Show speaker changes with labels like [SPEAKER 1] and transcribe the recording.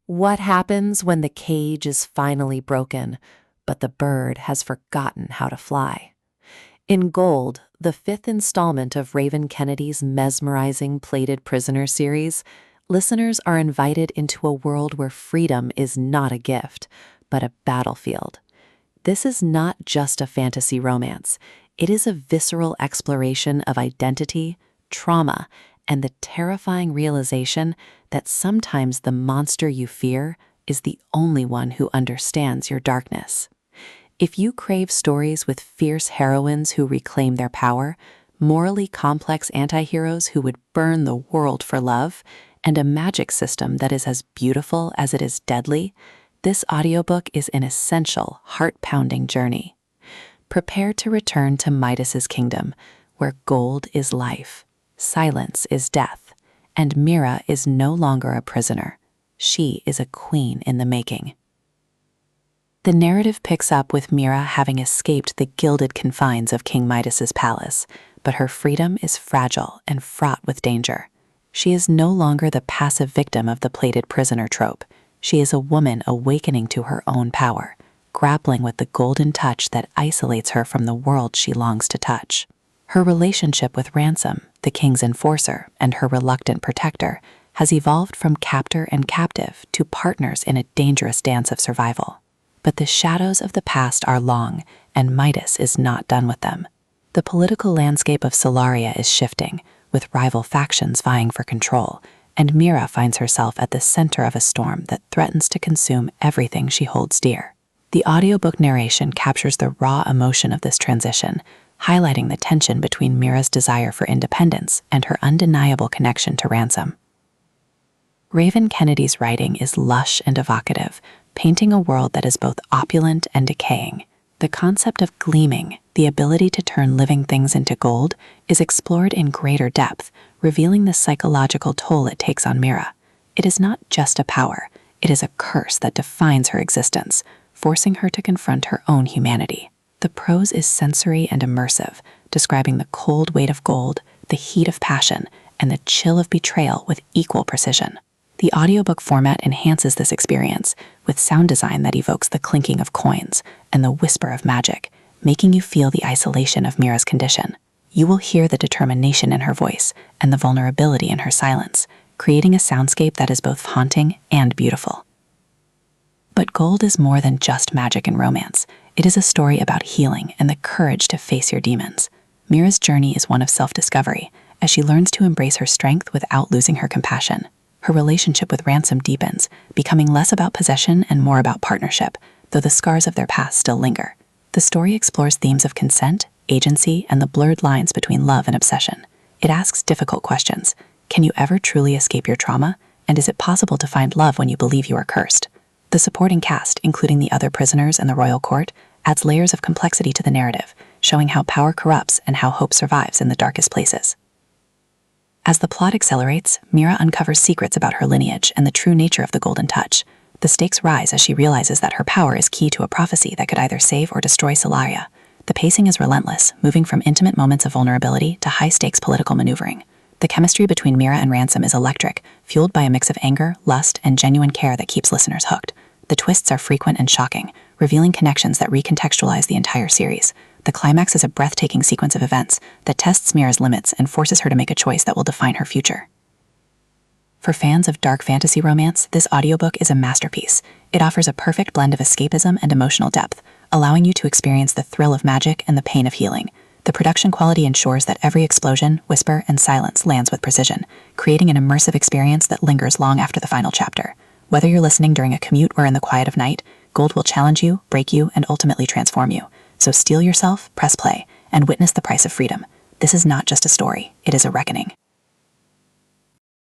[SPEAKER 1] What happens when the cage is finally broken, but the bird has forgotten how to fly? In Gold, the fifth installment of Raven Kennedy's mesmerizing Plated Prisoner series, listeners are invited into a world where freedom is not a gift, but a battlefield. This is not just a fantasy romance. It is a visceral exploration of identity, trauma, and the terrifying realization that sometimes the monster you fear is the only one who understands your darkness. If you crave stories with fierce heroines who reclaim their power, morally complex antiheroes who would burn the world for love, and a magic system that is as beautiful as it is deadly, this audiobook is an essential, heart-pounding journey. Prepare to return to Midas's kingdom, where gold is life, silence is death, and Mira is no longer a prisoner. She is a queen in the making. The narrative picks up with Mira having escaped the gilded confines of King Midas's palace, but her freedom is fragile and fraught with danger. She is no longer the passive victim of the plated prisoner trope. She is a woman awakening to her own power, grappling with the golden touch that isolates her from the world she longs to touch. Her relationship with Ransom, the king's enforcer and her reluctant protector, has evolved from captor and captive to partners in a dangerous dance of survival. But the shadows of the past are long, and Midas is not done with them. The political landscape of Solaria is shifting, with rival factions vying for control, and Mira finds herself at the center of a storm that threatens to consume everything she holds dear. The audiobook narration captures the raw emotion of this transition, highlighting the tension between Mira's desire for independence and her undeniable connection to Ransom. Raven Kennedy's writing is lush and evocative, painting a world that is both opulent and decaying. The concept of gleaming, the ability to turn living things into gold, is explored in greater depth, revealing the psychological toll it takes on Mira. It is not just a power, it is a curse that defines her existence, forcing her to confront her own humanity. The prose is sensory and immersive, describing the cold weight of gold, the heat of passion, and the chill of betrayal with equal precision. The audiobook format enhances this experience with sound design that evokes the clinking of coins and the whisper of magic, making you feel the isolation of Mira's condition. You will hear the determination in her voice and the vulnerability in her silence, creating a soundscape that is both haunting and beautiful. But Gold is more than just magic and romance. It is a story about healing and the courage to face your demons. Mira's journey is one of self-discovery, as she learns to embrace her strength without losing her compassion. Her relationship with Ransom deepens, becoming less about possession and more about partnership, though the scars of their past still linger. The story explores themes of consent, agency, and the blurred lines between love and obsession. It asks difficult questions. Can you ever truly escape your trauma? And is it possible to find love when you believe you are cursed? The supporting cast, including the other prisoners and the royal court, adds layers of complexity to the narrative, showing how power corrupts and how hope survives in the darkest places. As the plot accelerates, Mira uncovers secrets about her lineage and the true nature of the Golden Touch. The stakes rise as she realizes that her power is key to a prophecy that could either save or destroy Solaria. The pacing is relentless, moving from intimate moments of vulnerability to high-stakes political maneuvering. The chemistry between Mira and Ransom is electric, fueled by a mix of anger, lust, and genuine care that keeps listeners hooked. The twists are frequent and shocking, revealing connections that recontextualize the entire series. The climax is a breathtaking sequence of events that tests Mira's limits and forces her to make a choice that will define her future. For fans of dark fantasy romance, this audiobook is a masterpiece. It offers a perfect blend of escapism and emotional depth, allowing you to experience the thrill of magic and the pain of healing. The production quality ensures that every explosion, whisper, and silence lands with precision, creating an immersive experience that lingers long after the final chapter. Whether you're listening during a commute or in the quiet of night, Gold will challenge you, break you, and ultimately transform you. So steel yourself, press play, and witness the price of freedom. This is not just a story, it is a reckoning.